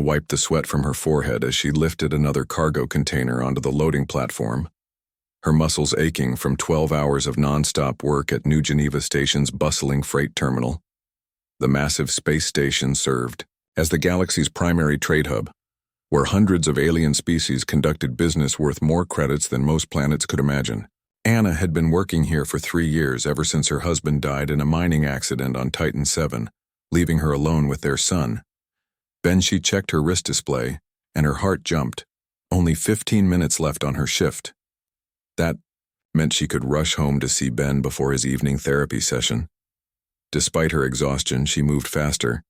wiped the sweat from her forehead as she lifted another cargo container onto the loading platform, her muscles aching from 12 hours of non-stop work at New Geneva Station's bustling freight terminal. The massive space station served as the galaxy's primary trade hub, where hundreds of alien species conducted business worth more credits than most planets could imagine. Anna had been working here for 3 years, ever since her husband died in a mining accident on Titan 7, leaving her alone with their son. Then she checked her wrist display, and her heart jumped. Only 15 minutes left on her shift. That meant she could rush home to see Ben before his evening therapy session. Despite her exhaustion, she moved faster,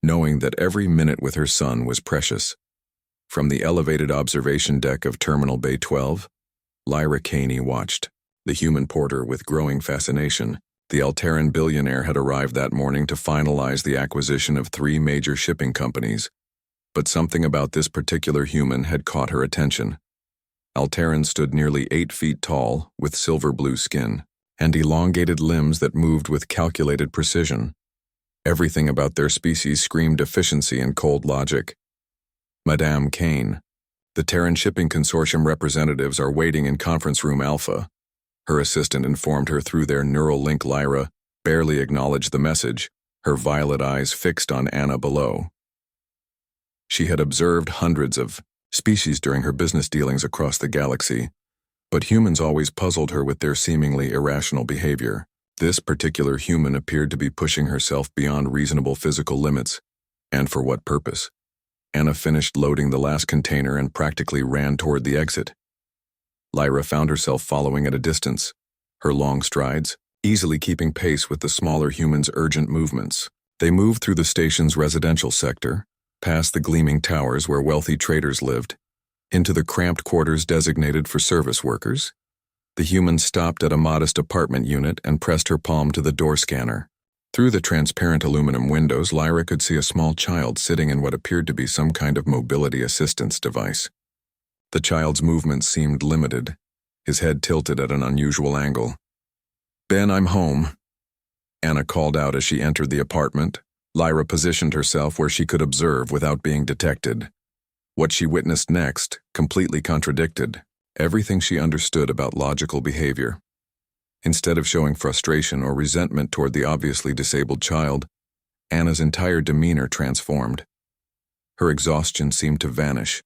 knowing that every minute with her son was precious. From the elevated observation deck of Terminal Bay 12, Lyra Caney watched the human porter with growing fascination. The Alteran billionaire had arrived that morning to finalize the acquisition of 3 major shipping companies, but something about this particular human had caught her attention. Alteran stood nearly 8 feet tall, with silver-blue skin, and elongated limbs that moved with calculated precision. Everything about their species screamed efficiency and cold logic. Madame Kane, the Terran Shipping Consortium representatives are waiting in Conference Room Alpha. Her assistant informed her through their neural link. Lyra barely acknowledged the message, her violet eyes fixed on Anna below. She had observed hundreds of species during her business dealings across the galaxy, but humans always puzzled her with their seemingly irrational behavior. This particular human appeared to be pushing herself beyond reasonable physical limits. And for what purpose? Anna finished loading the last container and practically ran toward the exit. Lyra found herself following at a distance, her long strides easily keeping pace with the smaller human's urgent movements. They moved through the station's residential sector, past the gleaming towers where wealthy traders lived, into the cramped quarters designated for service workers. The human stopped at a modest apartment unit and pressed her palm to the door scanner. Through the transparent aluminum windows, Lyra could see a small child sitting in what appeared to be some kind of mobility assistance device. The child's movements seemed limited, his head tilted at an unusual angle. "Ben, I'm home," Anna called out as she entered the apartment. Lyra positioned herself where she could observe without being detected. What she witnessed next completely contradicted everything she understood about logical behavior. Instead of showing frustration or resentment toward the obviously disabled child, Anna's entire demeanor transformed. Her exhaustion seemed to vanish,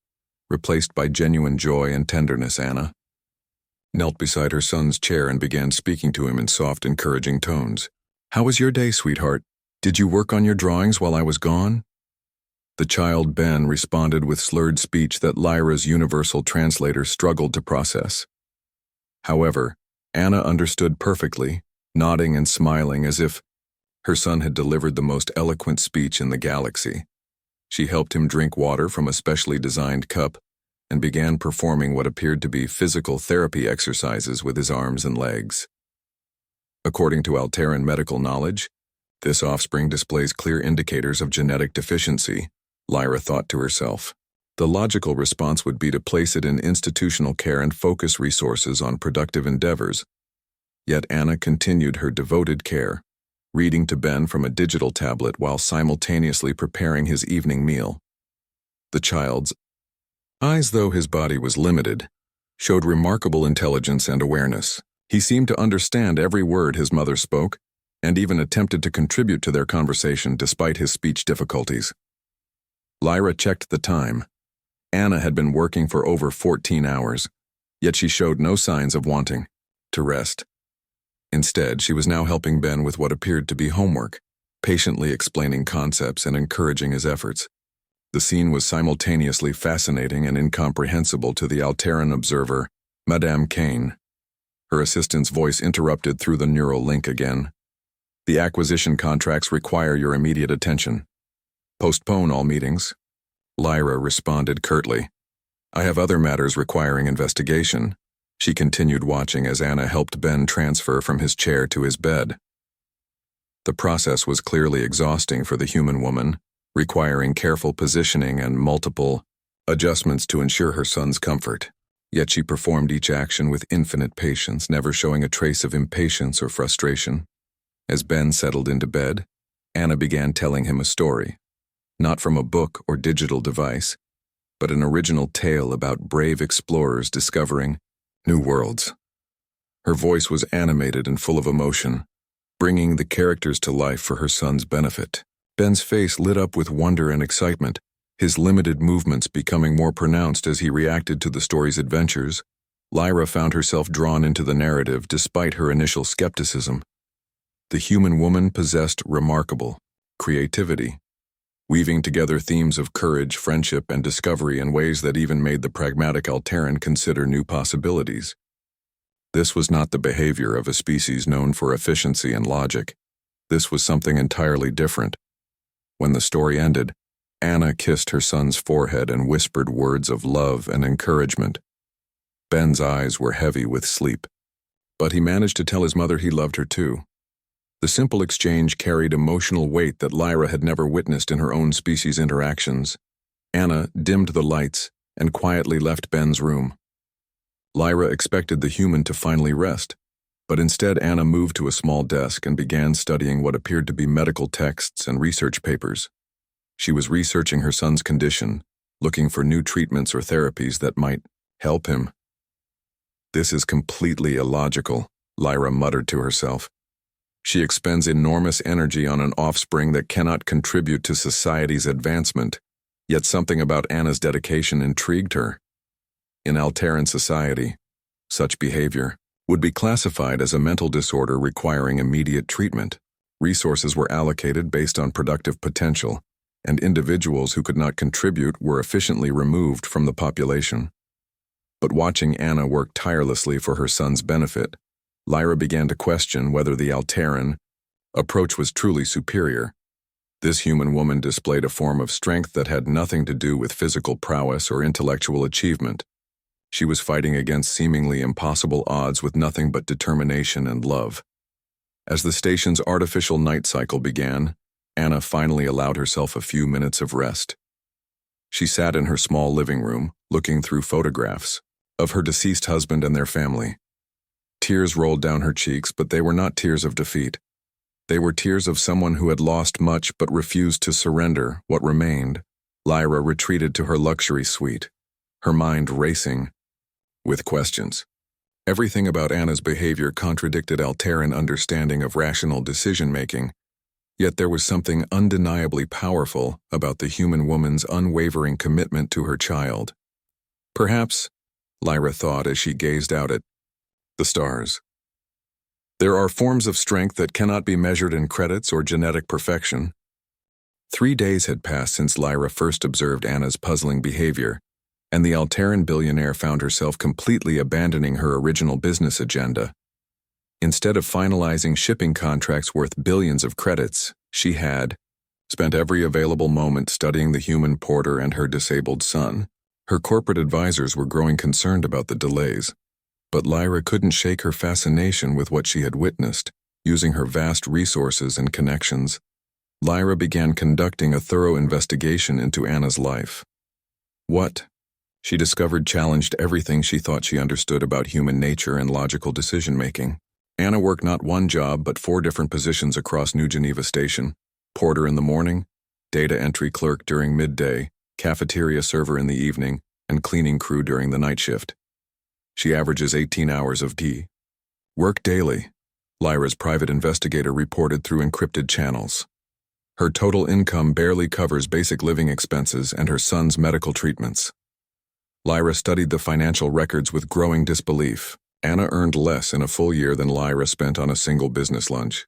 replaced by genuine joy and tenderness. Anna knelt beside her son's chair and began speaking to him in soft, encouraging tones. "How was your day, sweetheart? Did you work on your drawings while I was gone?" The child, Ben, responded with slurred speech that Lyra's universal translator struggled to process. However, Anna understood perfectly, nodding and smiling as if her son had delivered the most eloquent speech in the galaxy. She helped him drink water from a specially designed cup and began performing what appeared to be physical therapy exercises with his arms and legs. According to Alteran medical knowledge, this offspring displays clear indicators of genetic deficiency, Lyra thought to herself. The logical response would be to place it in institutional care and focus resources on productive endeavors. Yet Anna continued her devoted care, reading to Ben from a digital tablet while simultaneously preparing his evening meal. The child's eyes, though his body was limited, showed remarkable intelligence and awareness. He seemed to understand every word his mother spoke, and even attempted to contribute to their conversation despite his speech difficulties. Lyra checked the time. Anna had been working for over 14 hours, yet she showed no signs of wanting to rest. Instead, she was now helping Ben with what appeared to be homework, patiently explaining concepts and encouraging his efforts. The scene was simultaneously fascinating and incomprehensible to the Alteran observer, Madame Kane. Her assistant's voice interrupted through the neural link again. "The acquisition contracts require your immediate attention. Postpone all meetings." Lyra responded curtly. "I have other matters requiring investigation." She continued watching as Anna helped Ben transfer from his chair to his bed. The process was clearly exhausting for the human woman, requiring careful positioning and multiple adjustments to ensure her son's comfort. Yet she performed each action with infinite patience, never showing a trace of impatience or frustration. As Ben settled into bed, Anna began telling him a story. not from a book or digital device, but an original tale about brave explorers discovering new worlds. Her voice was animated and full of emotion, bringing the characters to life for her son's benefit. Ben's face lit up with wonder and excitement, his limited movements becoming more pronounced as he reacted to the story's adventures. Lyra found herself drawn into the narrative despite her initial skepticism. The human woman possessed remarkable creativity, weaving together themes of courage, friendship, and discovery in ways that even made the pragmatic Alteran consider new possibilities. This was not the behavior of a species known for efficiency and logic. This was something entirely different. When the story ended, Anna kissed her son's forehead and whispered words of love and encouragement. Ben's eyes were heavy with sleep, but he managed to tell his mother he loved her too. The simple exchange carried emotional weight that Lyra had never witnessed in her own species' interactions. Anna dimmed the lights and quietly left Ben's room. Lyra expected the human to finally rest, but instead Anna moved to a small desk and began studying what appeared to be medical texts and research papers. She was researching her son's condition, looking for new treatments or therapies that might help him. "This is completely illogical," Lyra muttered to herself. "She expends enormous energy on an offspring that cannot contribute to society's advancement, yet something about Anna's dedication intrigued her. In Alteran society, such behavior would be classified as a mental disorder requiring immediate treatment. Resources were allocated based on productive potential, and individuals who could not contribute were efficiently removed from the population. But watching Anna work tirelessly for her son's benefit, Lyra began to question whether the Alteran approach was truly superior. This human woman displayed a form of strength that had nothing to do with physical prowess or intellectual achievement. She was fighting against seemingly impossible odds with nothing but determination and love. As the station's artificial night cycle began, Anna finally allowed herself a few minutes of rest. She sat in her small living room, looking through photographs of her deceased husband and their family. Tears rolled down her cheeks, but they were not tears of defeat. They were tears of someone who had lost much but refused to surrender what remained. Lyra retreated to her luxury suite, her mind racing with questions. Everything about Anna's behavior contradicted Alteran understanding of rational decision-making, yet there was something undeniably powerful about the human woman's unwavering commitment to her child. Perhaps, Lyra thought as she gazed out at the stars. There are forms of strength that cannot be measured in credits or genetic perfection. 3 days had passed since Lyra first observed Anna's puzzling behavior, and the Alteran billionaire found herself completely abandoning her original business agenda. Instead of finalizing shipping contracts worth billions of credits, she had spent every available moment studying the human porter and her disabled son. Her corporate advisors were growing concerned about the delays, but Lyra couldn't shake her fascination with what she had witnessed. Using her vast resources and connections, Lyra began conducting a thorough investigation into Anna's life. What she discovered challenged everything she thought she understood about human nature and logical decision-making. Anna worked not one job but 4 different positions across New Geneva Station: porter in the morning, data entry clerk during midday, cafeteria server in the evening, and cleaning crew during the night shift. She averages 18 hours of work daily, Lyra's private investigator reported through encrypted channels. Her total income barely covers basic living expenses and her son's medical treatments. Lyra studied the financial records with growing disbelief. Anna earned less in a full year than Lyra spent on a single business lunch.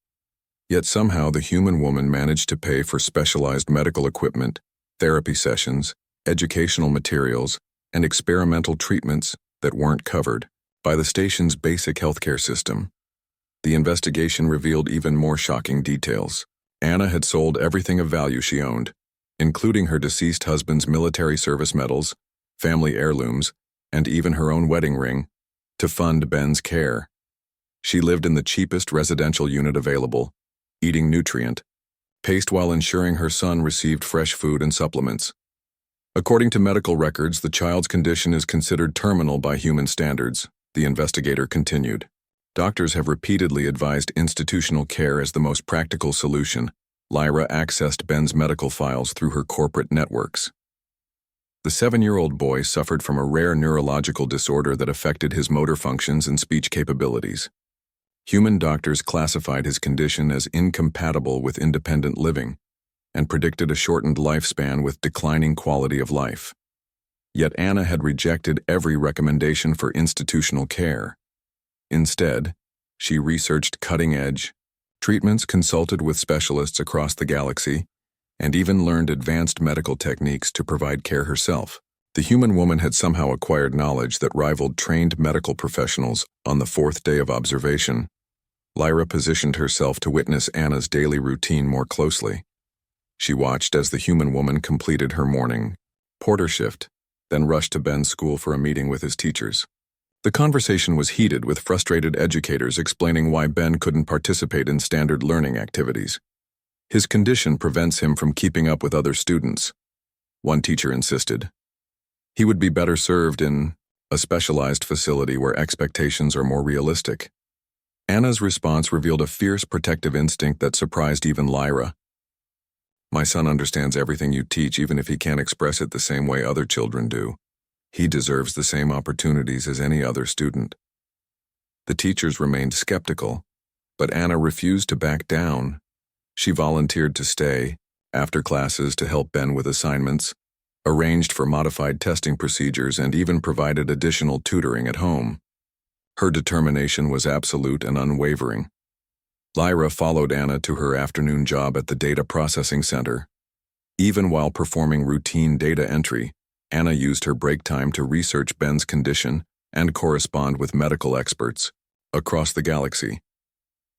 Yet somehow the human woman managed to pay for specialized medical equipment, therapy sessions, educational materials, and experimental treatments that weren't covered by the station's basic healthcare system. The investigation revealed even more shocking details. Anna had sold everything of value she owned, including her deceased husband's military service medals, family heirlooms, and even her own wedding ring, to fund Ben's care. She lived in the cheapest residential unit available, eating nutrient-paced while ensuring her son received fresh food and supplements. According to medical records, the child's condition is considered terminal by human standards, the investigator continued. Doctors have repeatedly advised institutional care as the most practical solution, Lyra accessed Ben's medical files through her corporate networks. The 7-year-old boy suffered from a rare neurological disorder that affected his motor functions and speech capabilities. Human doctors classified his condition as incompatible with independent living and predicted a shortened lifespan with declining quality of life. Yet Anna had rejected every recommendation for institutional care. Instead, she researched cutting-edge treatments, consulted with specialists across the galaxy, and even learned advanced medical techniques to provide care herself. The human woman had somehow acquired knowledge that rivaled trained medical professionals. On the 4th day of observation, Lyra positioned herself to witness Anna's daily routine more closely. She watched as the human woman completed her morning porter shift, then rushed to Ben's school for a meeting with his teachers. The conversation was heated, with frustrated educators explaining why Ben couldn't participate in standard learning activities. His condition prevents him from keeping up with other students, one teacher insisted. He would be better served in a specialized facility where expectations are more realistic. Anna's response revealed a fierce protective instinct that surprised even Lyra. "My son understands everything you teach, even if he can't express it the same way other children do. He deserves the same opportunities as any other student." The teachers remained skeptical, but Anna refused to back down. She volunteered to stay after classes to help Ben with assignments, arranged for modified testing procedures, and even provided additional tutoring at home. Her determination was absolute and unwavering. Lyra followed Anna to her afternoon job at the data processing center. Even while performing routine data entry, Anna used her break time to research Ben's condition and correspond with medical experts across the galaxy.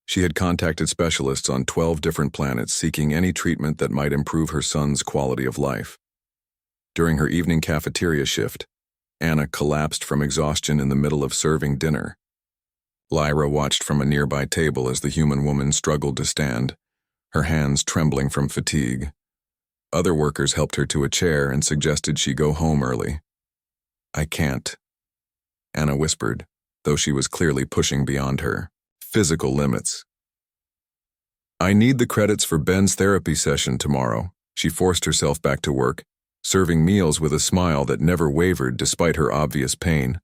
She had contacted specialists on 12 different planets seeking any treatment that might improve her son's quality of life. During her evening cafeteria shift, Anna collapsed from exhaustion in the middle of serving dinner. Lyra watched from a nearby table as the human woman struggled to stand, her hands trembling from fatigue. Other workers helped her to a chair and suggested she go home early. "I can't," Anna whispered, though she was clearly pushing beyond her physical limits. "I need the credits for Ben's therapy session tomorrow." She forced herself back to work, serving meals with a smile that never wavered despite her obvious pain.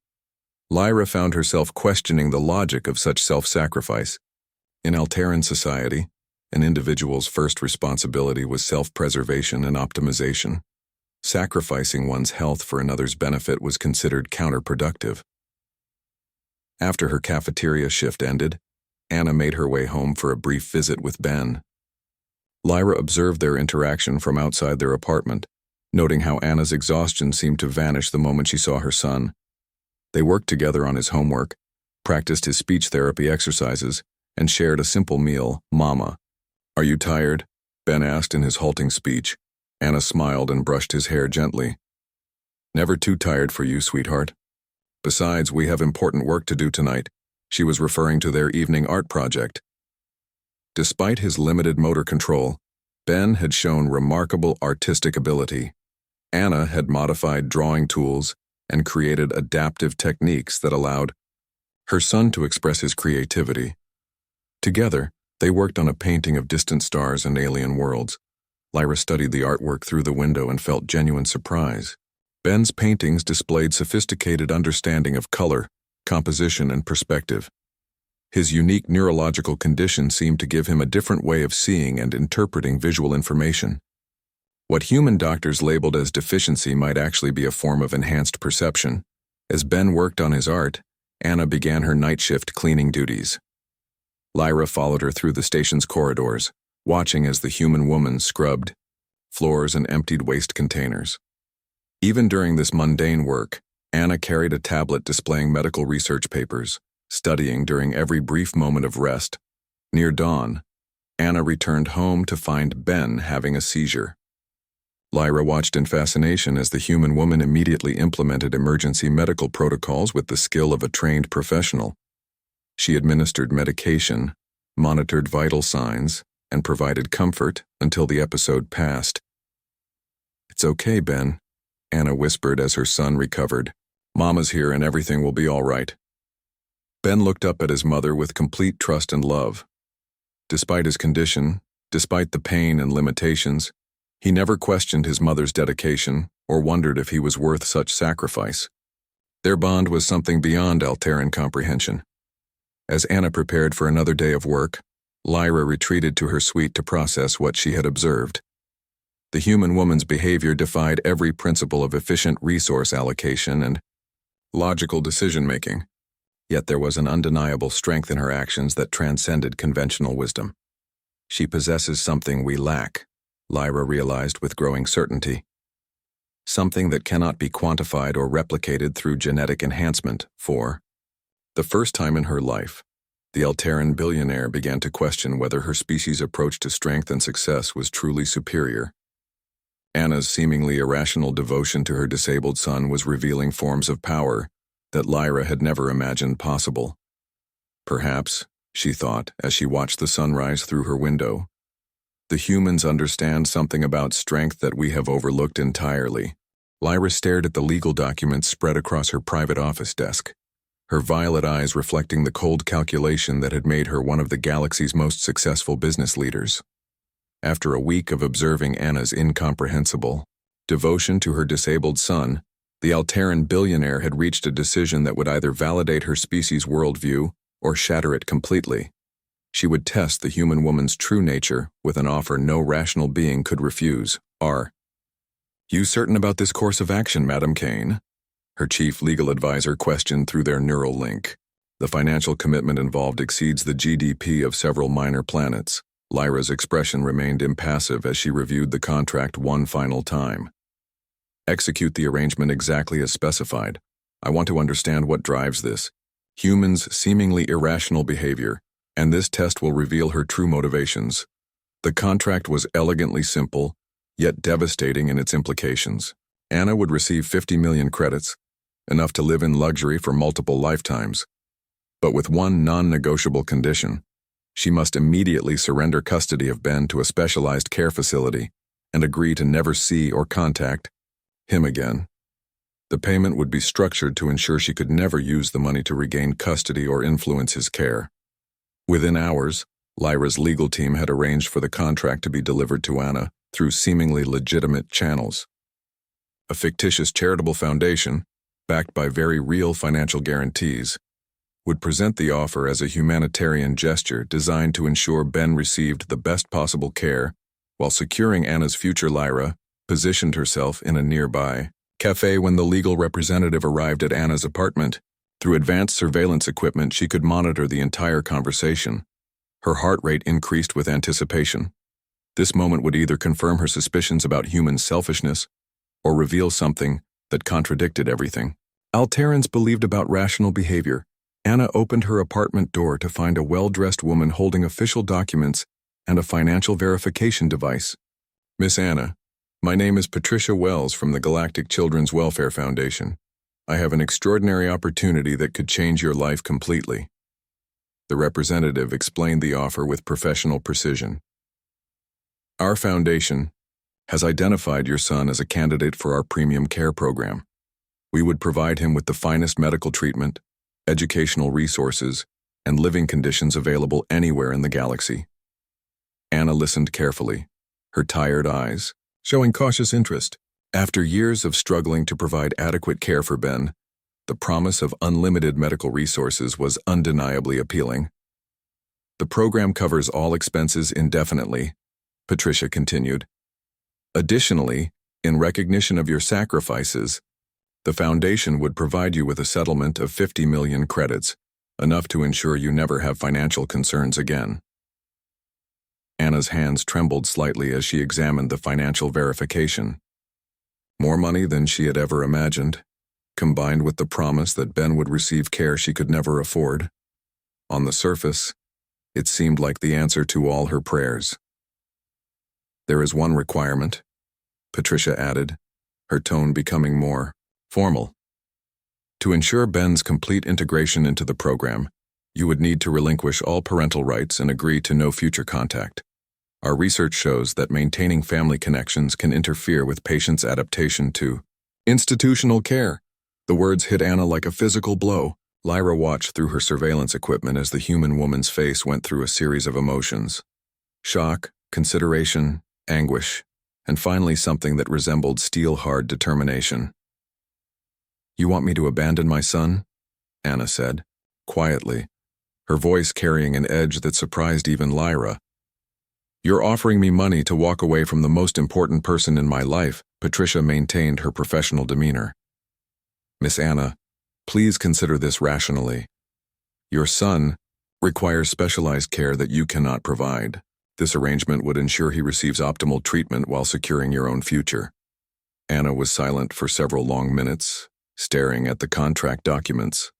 Lyra found herself questioning the logic of such self-sacrifice. In Alteran society, an individual's first responsibility was self-preservation and optimization. Sacrificing one's health for another's benefit was considered counterproductive. After her cafeteria shift ended, Anna made her way home for a brief visit with Ben. Lyra observed their interaction from outside their apartment, noting how Anna's exhaustion seemed to vanish the moment she saw her son. They worked together on his homework, practiced his speech therapy exercises, and shared a simple meal. "Mama, are you tired?" Ben asked in his halting speech. Anna smiled and brushed his hair gently. "Never too tired for you, sweetheart. Besides, we have important work to do tonight." She was referring to their evening art project. Despite his limited motor control, Ben had shown remarkable artistic ability. Anna had modified drawing tools and created adaptive techniques that allowed her son to express his creativity. Together, they worked on a painting of distant stars and alien worlds. Lyra studied the artwork through the window and felt genuine surprise. Ben's paintings displayed sophisticated understanding of color, composition, and perspective. His unique neurological condition seemed to give him a different way of seeing and interpreting visual information. What human doctors labeled as deficiency might actually be a form of enhanced perception. As Ben worked on his art, Anna began her night shift cleaning duties. Lyra followed her through the station's corridors, watching as the human woman scrubbed floors and emptied waste containers. Even during this mundane work, Anna carried a tablet displaying medical research papers, studying during every brief moment of rest. Near dawn, Anna returned home to find Ben having a seizure. Lyra watched in fascination as the human woman immediately implemented emergency medical protocols with the skill of a trained professional. She administered medication, monitored vital signs, and provided comfort until the episode passed. "It's okay, Ben," Anna whispered as her son recovered. "Mama's here and everything will be all right." Ben looked up at his mother with complete trust and love. Despite his condition, Despite the pain and limitations, he never questioned his mother's dedication or wondered if he was worth such sacrifice. Their bond was something beyond Alteran comprehension. As Anna prepared for another day of work, Lyra retreated to her suite to process what she had observed. The human woman's behavior defied every principle of efficient resource allocation and logical decision-making, yet there was an undeniable strength in her actions that transcended conventional wisdom. She possesses something we lack, Lyra realized with growing certainty. Something that cannot be quantified or replicated through genetic enhancement. For the first time in her life, the Alteran billionaire began to question whether her species' approach to strength and success was truly superior. Anna's seemingly irrational devotion to her disabled son was revealing forms of power that Lyra had never imagined possible. Perhaps, she thought as she watched the sunrise through her window, the humans understand something about strength that we have overlooked entirely. Lyra stared at the legal documents spread across her private office desk, her violet eyes reflecting the cold calculation that had made her one of the galaxy's most successful business leaders. After a week of observing Anna's incomprehensible devotion to her disabled son, the Alteran billionaire had reached a decision that would either validate her species' worldview or shatter it completely. She would test the human woman's true nature with an offer no rational being could refuse. "Are you certain about this course of action, Madam Kane?" her chief legal advisor questioned through their neural link. The financial commitment involved exceeds the GDP of several minor planets. Lyra's expression remained impassive as she reviewed the contract one final time. "Execute the arrangement exactly as specified. I want to understand what drives this humans' seemingly irrational behavior, and this test will reveal her true motivations." The contract was elegantly simple, yet devastating in its implications. Anna would receive 50 million credits, enough to live in luxury for multiple lifetimes. But with one non-negotiable condition: she must immediately surrender custody of Ben to a specialized care facility and agree to never see or contact him again. The payment would be structured to ensure she could never use the money to regain custody or influence his care. Within hours, Lyra's legal team had arranged for the contract to be delivered to Anna through seemingly legitimate channels. A fictitious charitable foundation, backed by very real financial guarantees, would present the offer as a humanitarian gesture designed to ensure Ben received the best possible care while securing Anna's future. Lyra positioned herself in a nearby cafe when the legal representative arrived at Anna's apartment. Through advanced surveillance equipment, she could monitor the entire conversation. Her heart rate increased with anticipation. This moment would either confirm her suspicions about human selfishness or reveal something that contradicted everything Alterans believed about rational behavior. Anna opened her apartment door to find a well-dressed woman holding official documents and a financial verification device. "Miss Anna, my name is Patricia Wells from the Galactic Children's Welfare Foundation. I have an extraordinary opportunity that could change your life completely." The representative explained the offer with professional precision. "Our foundation has identified your son as a candidate for our premium care program. We would provide him with the finest medical treatment, educational resources, and living conditions available anywhere in the galaxy." Anna listened carefully, her tired eyes showing cautious interest. After years of struggling to provide adequate care for Ben, the promise of unlimited medical resources was undeniably appealing. "The program covers all expenses indefinitely," Patricia continued. "Additionally, in recognition of your sacrifices, the Foundation would provide you with a settlement of 50 million credits, enough to ensure you never have financial concerns again." Anna's hands trembled slightly as she examined the financial verification. More money than she had ever imagined, combined with the promise that Ben would receive care she could never afford. On the surface, it seemed like the answer to all her prayers. "There is one requirement," Patricia added, her tone becoming more formal. "To ensure Ben's complete integration into the program, you would need to relinquish all parental rights and agree to no future contact. Our research shows that maintaining family connections can interfere with patients' adaptation to institutional care." The words hit Anna like a physical blow. Lyra watched through her surveillance equipment as the human woman's face went through a series of emotions: shock, consideration, anguish, and finally something that resembled steel-hard determination. "You want me to abandon my son?" Anna said, quietly, her voice carrying an edge that surprised even Lyra. "You're offering me money to walk away from the most important person in my life," Patricia maintained her professional demeanor. "Miss Anna, please consider this rationally. Your son requires specialized care that you cannot provide. This arrangement would ensure he receives optimal treatment while securing your own future." Anna was silent for several long minutes, staring at the contract documents.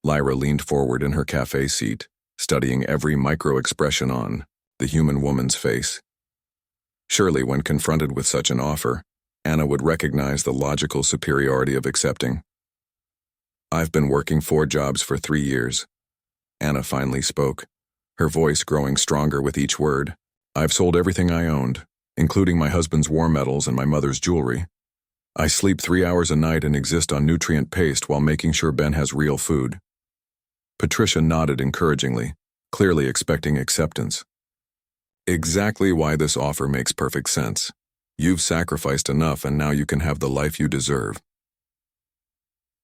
Lyra leaned forward in her cafe seat, studying every micro-expression on the human woman's face. Surely, when confronted with such an offer, Anna would recognize the logical superiority of accepting. "I've been working 4 jobs for 3 years. Anna finally spoke, her voice growing stronger with each word. "I've sold everything I owned, including my husband's war medals and my mother's jewelry. I sleep 3 hours a night and exist on nutrient paste while making sure Ben has real food." Patricia nodded encouragingly, clearly expecting acceptance. "Exactly why this offer makes perfect sense. You've sacrificed enough and now you can have the life you deserve."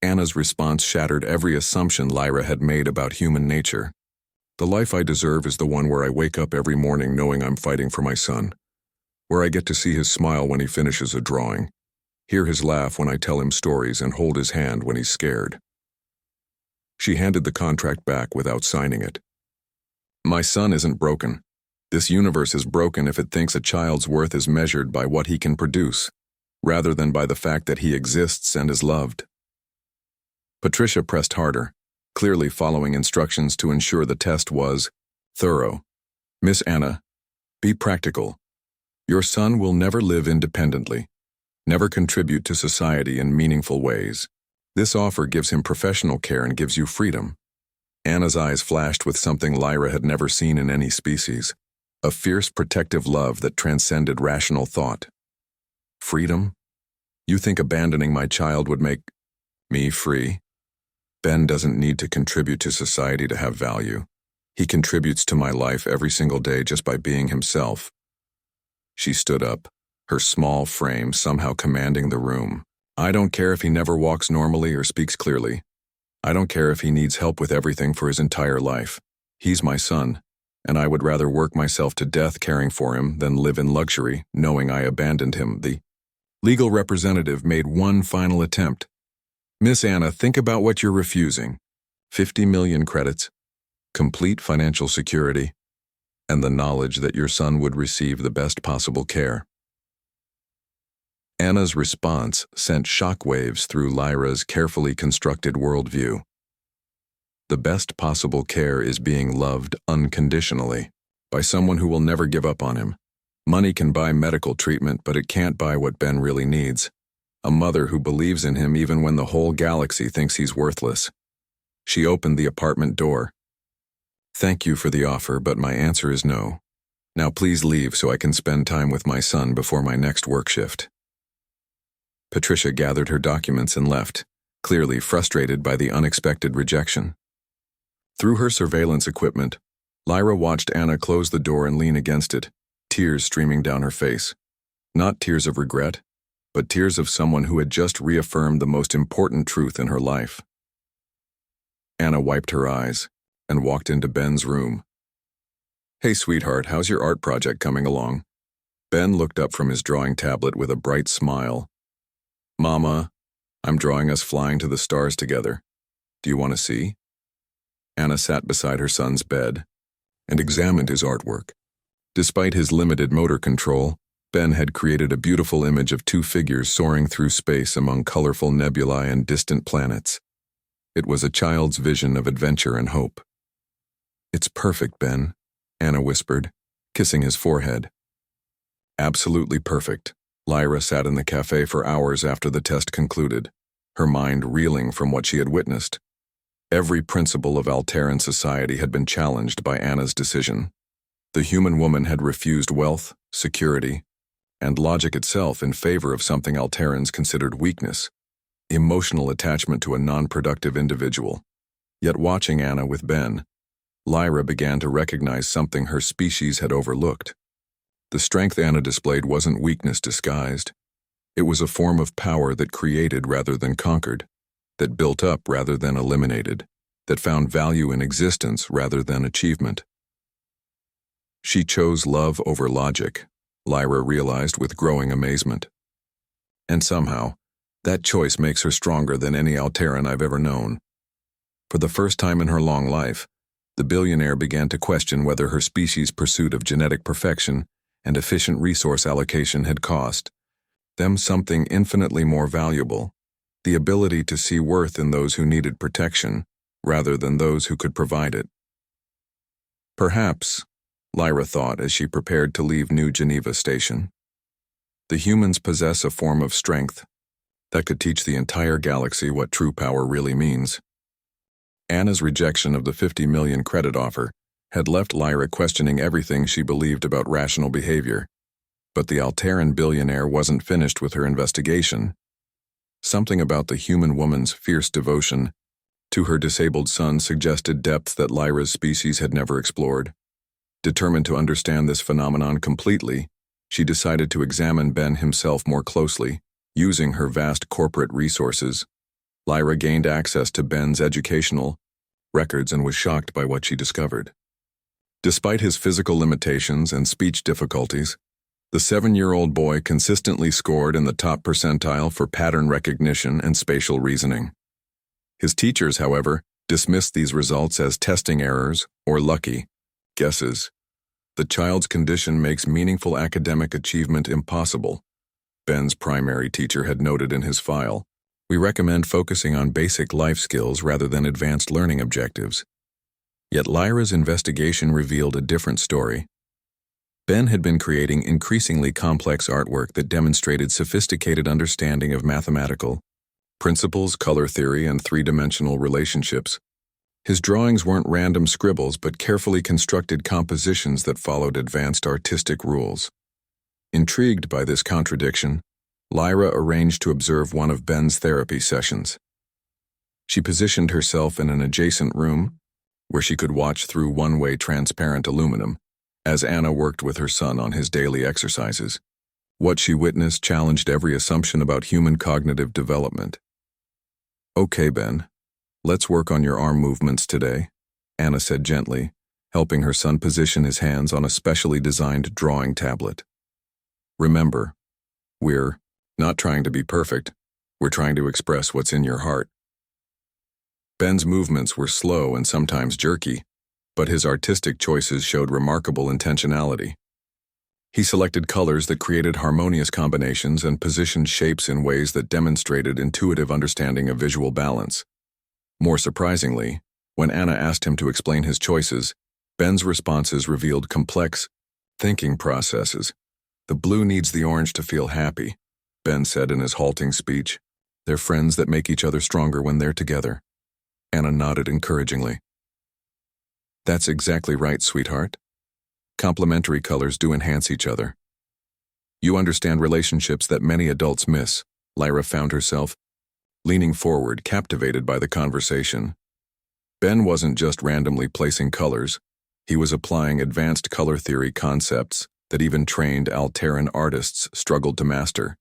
Anna's response shattered every assumption Lyra had made about human nature. "The life I deserve is the one where I wake up every morning knowing I'm fighting for my son, where I get to see his smile when he finishes a drawing, hear his laugh when I tell him stories, and hold his hand when he's scared." She handed the contract back without signing it. "My son isn't broken. This universe is broken if it thinks a child's worth is measured by what he can produce, rather than by the fact that he exists and is loved." Patricia pressed harder, clearly following instructions to ensure the test was thorough. "Miss Anna, be practical. Your son will never live independently, never contribute to society in meaningful ways. This offer gives him professional care and gives you freedom." Anna's eyes flashed with something Lyra had never seen in any species, a fierce protective love that transcended rational thought. "Freedom? You think abandoning my child would make me free? Ben doesn't need to contribute to society to have value. He contributes to my life every single day just by being himself." She stood up, her small frame somehow commanding the room. "I don't care if he never walks normally or speaks clearly. I don't care if he needs help with everything for his entire life. He's my son, and I would rather work myself to death caring for him than live in luxury knowing I abandoned him." The legal representative made one final attempt. "Miss Anna, think about what you're refusing. 50 million credits, complete financial security, and the knowledge that your son would receive the best possible care." Anna's response sent shockwaves through Lyra's carefully constructed worldview. The best possible care is being loved unconditionally by someone who will never give up on him. Money can buy medical treatment, but it can't buy what Ben really needs. A mother who believes in him even when the whole galaxy thinks he's worthless. She opened the apartment door. "Thank you for the offer, but my answer is no. Now please leave so I can spend time with my son before my next work shift." Patricia gathered her documents and left, clearly frustrated by the unexpected rejection. Through her surveillance equipment, Lyra watched Anna close the door and lean against it, tears streaming down her face. Not tears of regret, but tears of someone who had just reaffirmed the most important truth in her life. Anna wiped her eyes and walked into Ben's room. "Hey, sweetheart, how's your art project coming along?" Ben looked up from his drawing tablet with a bright smile. "Mama, I'm drawing us flying to the stars together. Do you want to see?" Anna sat beside her son's bed and examined his artwork. Despite his limited motor control, Ben had created a beautiful image of 2 figures soaring through space among colorful nebulae and distant planets. It was a child's vision of adventure and hope. "It's perfect, Ben," Anna whispered, kissing his forehead. "Absolutely perfect." Lyra sat in the cafe for hours after the test concluded, her mind reeling from what she had witnessed. Every principle of Alteran society had been challenged by Anna's decision. The human woman had refused wealth, security, and logic itself in favor of something Alterans considered weakness, emotional attachment to a non-productive individual. Yet watching Anna with Ben, Lyra began to recognize something her species had overlooked. The strength Anna displayed wasn't weakness disguised. It was a form of power that created rather than conquered, that built up rather than eliminated, that found value in existence rather than achievement. She chose love over logic, Lyra realized with growing amazement. And somehow, that choice makes her stronger than any Alteran I've ever known. For the first time in her long life, the billionaire began to question whether her species' pursuit of genetic perfection and efficient resource allocation had cost them something infinitely more valuable, the ability to see worth in those who needed protection, rather than those who could provide it. Perhaps, Lyra thought as she prepared to leave New Geneva Station, the humans possess a form of strength that could teach the entire galaxy what true power really means. Anna's rejection of the 50 million credit offer had left Lyra questioning everything she believed about rational behavior. But the Alteran billionaire wasn't finished with her investigation. Something about the human woman's fierce devotion to her disabled son suggested depths that Lyra's species had never explored. Determined to understand this phenomenon completely, she decided to examine Ben himself more closely, using her vast corporate resources. Lyra gained access to Ben's educational records and was shocked by what she discovered. Despite his physical limitations and speech difficulties, the 7-year-old boy consistently scored in the top percentile for pattern recognition and spatial reasoning. His teachers, however, dismissed these results as testing errors or lucky guesses. The child's condition makes meaningful academic achievement impossible, Ben's primary teacher had noted in his file. We recommend focusing on basic life skills rather than advanced learning objectives. Yet Lyra's investigation revealed a different story. Ben had been creating increasingly complex artwork that demonstrated sophisticated understanding of mathematical principles, color theory, and three-dimensional relationships. His drawings weren't random scribbles but carefully constructed compositions that followed advanced artistic rules. Intrigued by this contradiction, Lyra arranged to observe one of Ben's therapy sessions. She positioned herself in an adjacent room, where she could watch through one-way transparent aluminum, as Anna worked with her son on his daily exercises. What she witnessed challenged every assumption about human cognitive development. "Okay, Ben, let's work on your arm movements today," Anna said gently, helping her son position his hands on a specially designed drawing tablet. "Remember, we're not trying to be perfect, we're trying to express what's in your heart." Ben's movements were slow and sometimes jerky, but his artistic choices showed remarkable intentionality. He selected colors that created harmonious combinations and positioned shapes in ways that demonstrated intuitive understanding of visual balance. More surprisingly, when Anna asked him to explain his choices, Ben's responses revealed complex thinking processes. "The blue needs the orange to feel happy," Ben said in his halting speech. "They're friends that make each other stronger when they're together." Anna nodded encouragingly. "That's exactly right, sweetheart. Complementary colors do enhance each other. You understand relationships that many adults miss." Lyra found herself leaning forward, captivated by the conversation. Ben wasn't just randomly placing colors, he was applying advanced color theory concepts that even trained Alteran artists struggled to master.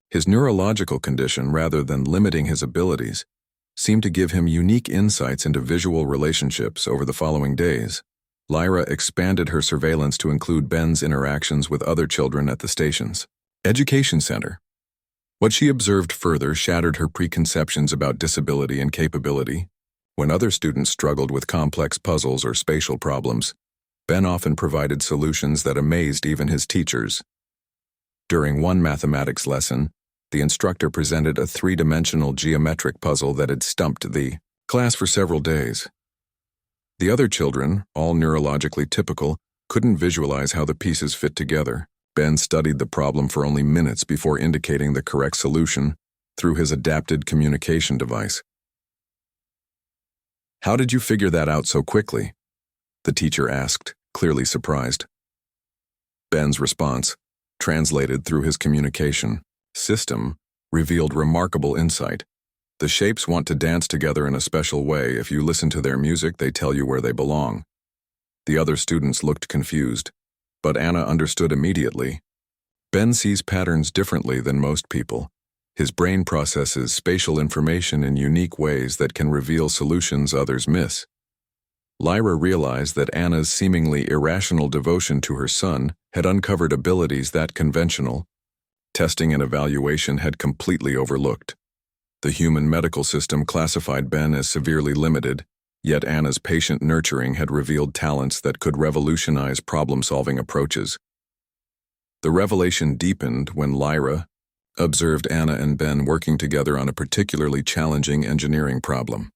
His neurological condition, rather than limiting his abilities, seemed to give him unique insights into visual relationships. Over the following days, Lyra expanded her surveillance to include Ben's interactions with other children at the station's education center. What she observed further shattered her preconceptions about disability and capability. When other students struggled with complex puzzles or spatial problems, Ben often provided solutions that amazed even his teachers. During one mathematics lesson, the instructor presented a three-dimensional geometric puzzle that had stumped the class for several days. The other children, all neurologically typical, couldn't visualize how the pieces fit together. Ben studied the problem for only minutes before indicating the correct solution through his adapted communication device. "How did you figure that out so quickly?" the teacher asked, clearly surprised. Ben's response, translated through his communication system, revealed remarkable insight. "The shapes want to dance together in a special way. If you listen to their music, they tell you where they belong." The other students looked confused. But Anna understood immediately. Ben sees patterns differently than most people. His brain processes spatial information in unique ways that can reveal solutions others miss. Lyra realized that Anna's seemingly irrational devotion to her son had uncovered abilities that conventional testing and evaluation had completely overlooked. The human medical system classified Ben as severely limited, yet Anna's patient nurturing had revealed talents that could revolutionize problem-solving approaches. The revelation deepened when Lyra observed Anna and Ben working together on a particularly challenging engineering problem.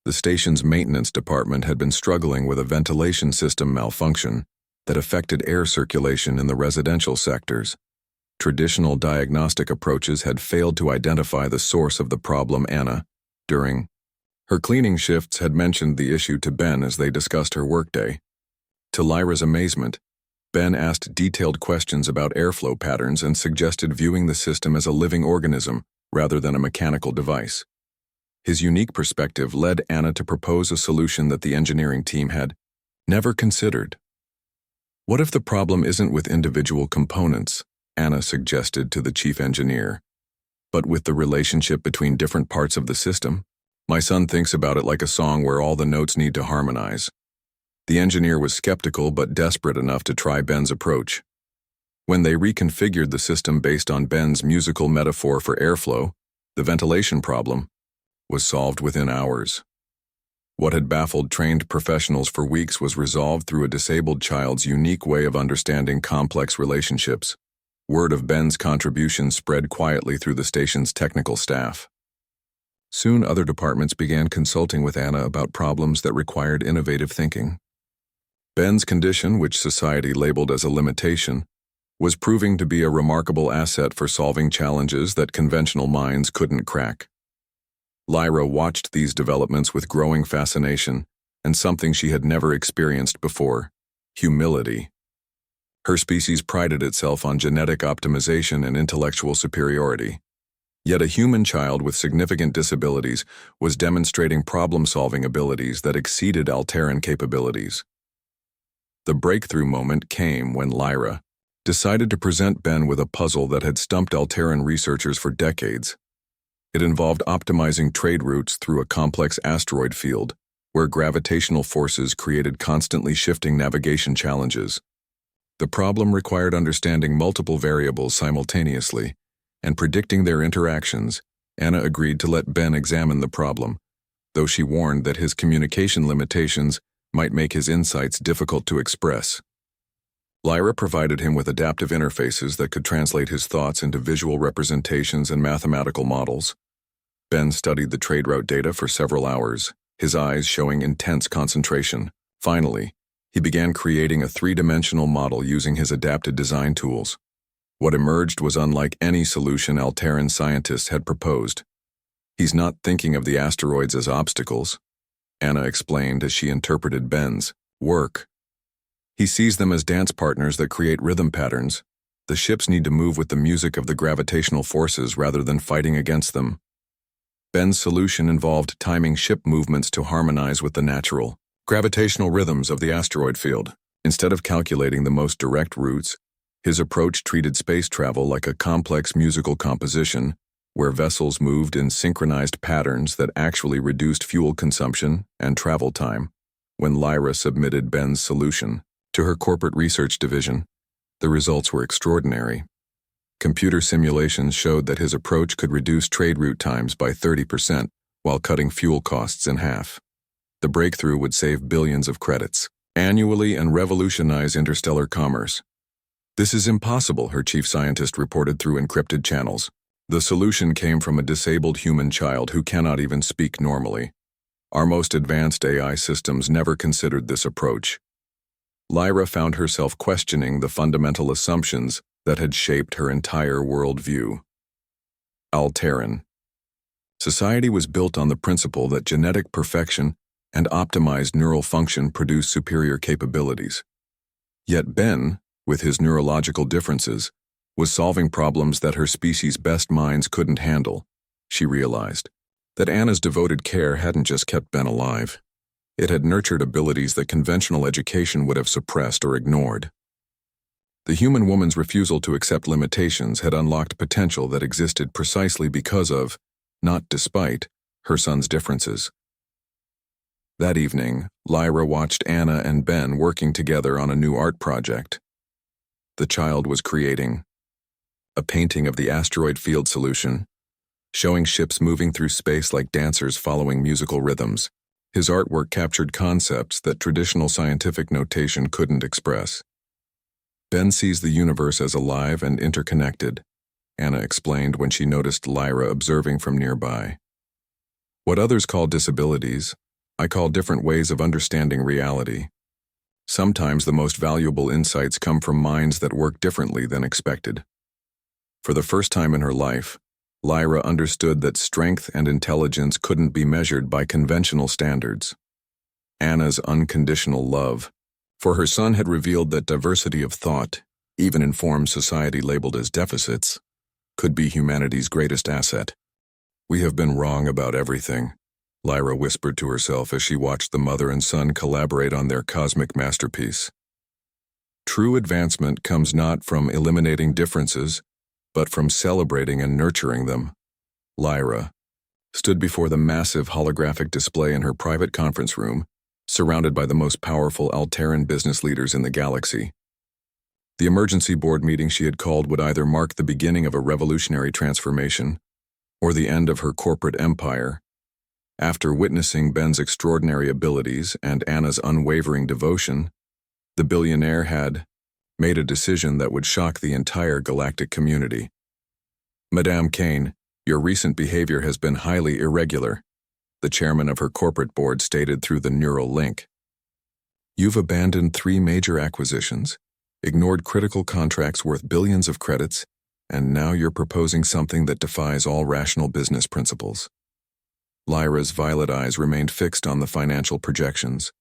The station's maintenance department had been struggling with a ventilation system malfunction that affected air circulation in the residential sectors. Traditional diagnostic approaches had failed to identify the source of the problem. Anna, during her cleaning shifts, had mentioned the issue to Ben as they discussed her workday. To Lyra's amazement, Ben asked detailed questions about airflow patterns and suggested viewing the system as a living organism rather than a mechanical device. His unique perspective led Anna to propose a solution that the engineering team had never considered. What if the problem isn't with individual components, Anna suggested to the chief engineer, but with the relationship between different parts of the system? My son thinks about it like a song where all the notes need to harmonize. The engineer was skeptical but desperate enough to try Ben's approach. When they reconfigured the system based on Ben's musical metaphor for airflow, the ventilation problem was solved within hours. What had baffled trained professionals for weeks was resolved through a disabled child's unique way of understanding complex relationships. Word of Ben's contribution spread quietly through the station's technical staff. Soon other departments began consulting with Anna about problems that required innovative thinking. Ben's condition, which society labeled as a limitation, was proving to be a remarkable asset for solving challenges that conventional minds couldn't crack. Lyra watched these developments with growing fascination and something she had never experienced before: humility. Her species prided itself on genetic optimization and intellectual superiority. Yet a human child with significant disabilities was demonstrating problem-solving abilities that exceeded Alteran capabilities. The breakthrough moment came when Lyra decided to present Ben with a puzzle that had stumped Alteran researchers for decades. It involved optimizing trade routes through a complex asteroid field, where gravitational forces created constantly shifting navigation challenges. The problem required understanding multiple variables simultaneously and predicting their interactions. Anna agreed to let Ben examine the problem, though she warned that his communication limitations might make his insights difficult to express. Lyra provided him with adaptive interfaces that could translate his thoughts into visual representations and mathematical models. Ben studied the trade route data for several hours, his eyes showing intense concentration. Finally, he began creating a three-dimensional model using his adapted design tools. What emerged was unlike any solution Alteran scientists had proposed. "He's not thinking of the asteroids as obstacles," Anna explained as she interpreted Ben's work. "He sees them as dance partners that create rhythm patterns. The ships need to move with the music of the gravitational forces rather than fighting against them." Ben's solution involved timing ship movements to harmonize with the natural gravitational rhythms of the asteroid field. Instead of calculating the most direct routes, his approach treated space travel like a complex musical composition, where vessels moved in synchronized patterns that actually reduced fuel consumption and travel time. When Lyra submitted Ben's solution to her corporate research division, the results were extraordinary. Computer simulations showed that his approach could reduce trade route times by 30% while cutting fuel costs in half. The breakthrough would save billions of credits annually and revolutionize interstellar commerce. "This is impossible," her chief scientist reported through encrypted channels. "The solution came from a disabled human child who cannot even speak normally. Our most advanced AI systems never considered this approach." Lyra found herself questioning the fundamental assumptions that had shaped her entire worldview. Alteran. Society was built on the principle that genetic perfection and optimized neural function produce superior capabilities. Yet Ben, with his neurological differences, was solving problems that her species' best minds couldn't handle. She realized that Anna's devoted care hadn't just kept Ben alive. It had nurtured abilities that conventional education would have suppressed or ignored. The human woman's refusal to accept limitations had unlocked potential that existed precisely because of, not despite, her son's differences. That evening, Lyra watched Anna and Ben working together on a new art project. The child was creating a painting of the asteroid field solution, showing ships moving through space like dancers following musical rhythms. His artwork captured concepts that traditional scientific notation couldn't express. Ben sees the universe as alive and interconnected, Anna explained when she noticed Lyra observing from nearby. What others call disabilities, I call different ways of understanding reality. Sometimes the most valuable insights come from minds that work differently than expected. For the first time in her life, Lyra understood that strength and intelligence couldn't be measured by conventional standards. Anna's unconditional love for her son had revealed that diversity of thought, even in forms society labeled as deficits, could be humanity's greatest asset. We have been wrong about everything, Lyra whispered to herself as she watched the mother and son collaborate on their cosmic masterpiece. True advancement comes not from eliminating differences, but from celebrating and nurturing them. Lyra stood before the massive holographic display in her private conference room, surrounded by the most powerful Alterran business leaders in the galaxy. The emergency board meeting she had called would either mark the beginning of a revolutionary transformation or the end of her corporate empire. After witnessing Ben's extraordinary abilities and Anna's unwavering devotion, the billionaire had made a decision that would shock the entire galactic community. Madame Kane, your recent behavior has been highly irregular, the chairman of her corporate board stated through the neural link. You've abandoned 3 major acquisitions, ignored critical contracts worth billions of credits, and now you're proposing something that defies all rational business principles. Lyra's violet eyes remained fixed on the financial projections.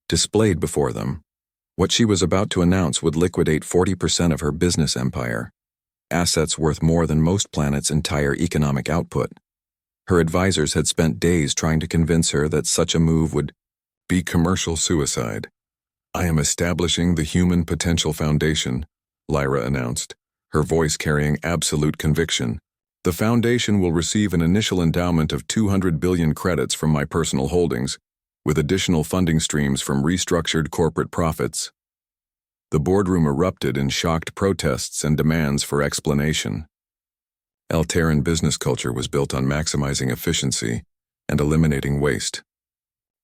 Displayed before them, what she was about to announce would liquidate 40% of her business empire, assets worth more than most planets' entire economic output. Her advisors had spent days trying to convince her that such a move would be commercial suicide. I am establishing the Human Potential Foundation, Lyra announced, her voice carrying absolute conviction. The foundation will receive an initial endowment of 200 billion credits from my personal holdings, with additional funding streams from restructured corporate profits. The boardroom erupted in shocked protests and demands for explanation. Alterran business culture was built on maximizing efficiency and eliminating waste.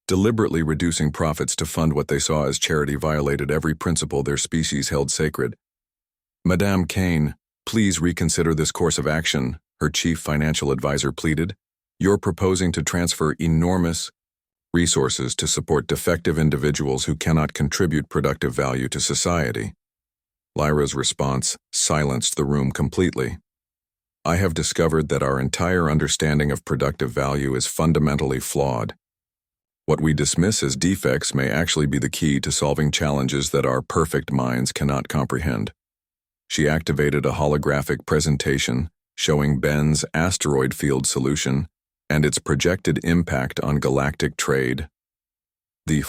Deliberately reducing profits to fund what they saw as charity violated every principle their species held sacred. Madame Kane, please reconsider this course of action, her chief financial advisor pleaded. You're proposing to transfer enormous resources to support defective individuals who cannot contribute productive value to society. Lyra's response silenced the room completely. I have discovered that our entire understanding of productive value is fundamentally flawed. What we dismiss as defects may actually be the key to solving challenges that our perfect minds cannot comprehend. She activated a holographic presentation showing Ben's asteroid field solution and its projected impact on galactic trade. The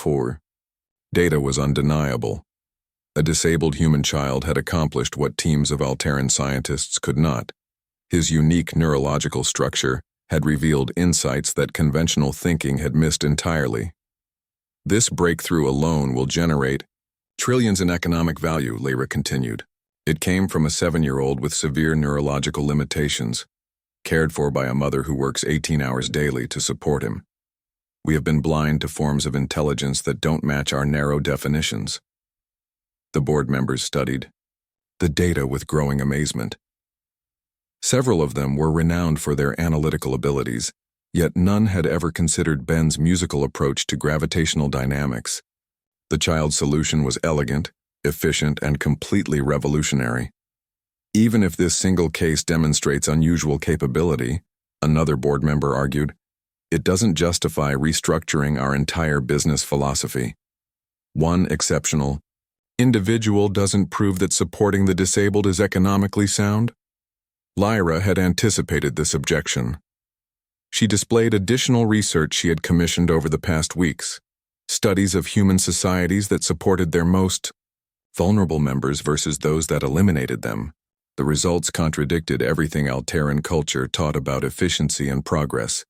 data was undeniable. A disabled human child had accomplished what teams of Alterran scientists could not. His unique neurological structure had revealed insights that conventional thinking had missed entirely. This breakthrough alone will generate trillions in economic value, Lyra continued. It came from a 7-year-old with severe neurological limitations, cared for by a mother who works 18 hours daily to support him. We have been blind to forms of intelligence that don't match our narrow definitions. The board members studied the data with growing amazement. Several of them were renowned for their analytical abilities, yet none had ever considered Ben's musical approach to gravitational dynamics. The child's solution was elegant, efficient, and completely revolutionary. Even if this single case demonstrates unusual capability, another board member argued, it doesn't justify restructuring our entire business philosophy. One exceptional individual doesn't prove that supporting the disabled is economically sound. Lyra had anticipated this objection. She displayed additional research she had commissioned over the past weeks, studies of human societies that supported their most vulnerable members versus those that eliminated them. The results contradicted everything Alteran culture taught about efficiency and progress.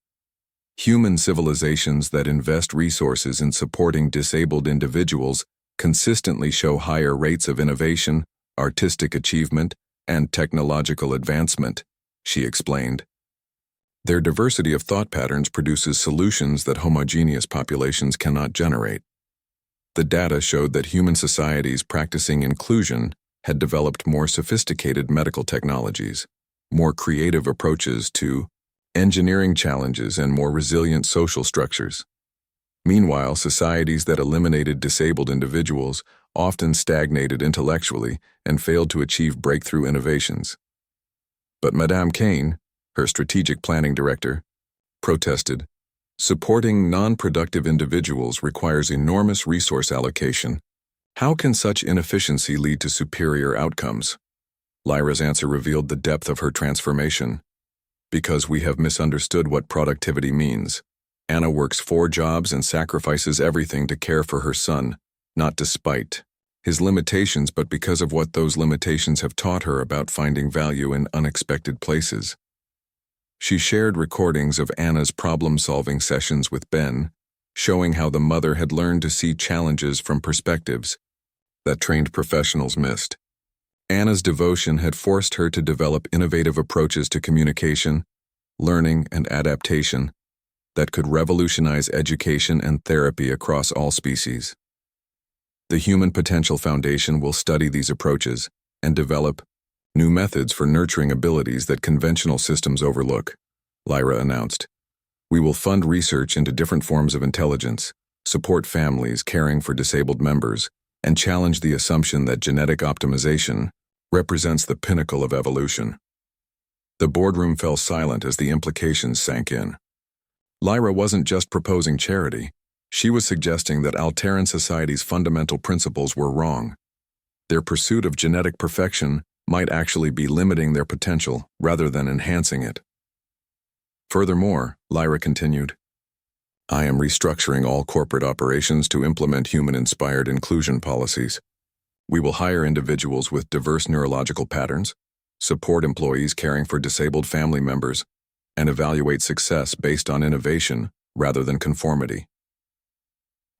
Human civilizations that invest resources in supporting disabled individuals consistently show higher rates of innovation, artistic achievement, and technological advancement, she explained. Their diversity of thought patterns produces solutions that homogeneous populations cannot generate. The data showed that human societies practicing inclusion had developed more sophisticated medical technologies, more creative approaches to engineering challenges, and more resilient social structures. Meanwhile, societies that eliminated disabled individuals often stagnated intellectually and failed to achieve breakthrough innovations. But Madame Kane, her strategic planning director, protested. Supporting non-productive individuals requires enormous resource allocation. How can such inefficiency lead to superior outcomes? Lyra's answer revealed the depth of her transformation. Because we have misunderstood what productivity means. Anna works 4 jobs and sacrifices everything to care for her son, not despite his limitations but because of what those limitations have taught her about finding value in unexpected places. She shared recordings of Anna's problem-solving sessions with Ben, showing how the mother had learned to see challenges from perspectives that trained professionals missed. Anna's devotion had forced her to develop innovative approaches to communication, learning, and adaptation that could revolutionize education and therapy across all species. The Human Potential Foundation will study these approaches and develop new methods for nurturing abilities that conventional systems overlook, Lyra announced. We will fund research into different forms of intelligence, support families caring for disabled members, and challenge the assumption that genetic optimization represents the pinnacle of evolution. The boardroom fell silent as the implications sank in. Lyra wasn't just proposing charity. She was suggesting that Alteran society's fundamental principles were wrong. Their pursuit of genetic perfection might actually be limiting their potential rather than enhancing it. Furthermore, Lyra continued, I am restructuring all corporate operations to implement human-inspired inclusion policies. We will hire individuals with diverse neurological patterns, support employees caring for disabled family members, and evaluate success based on innovation rather than conformity.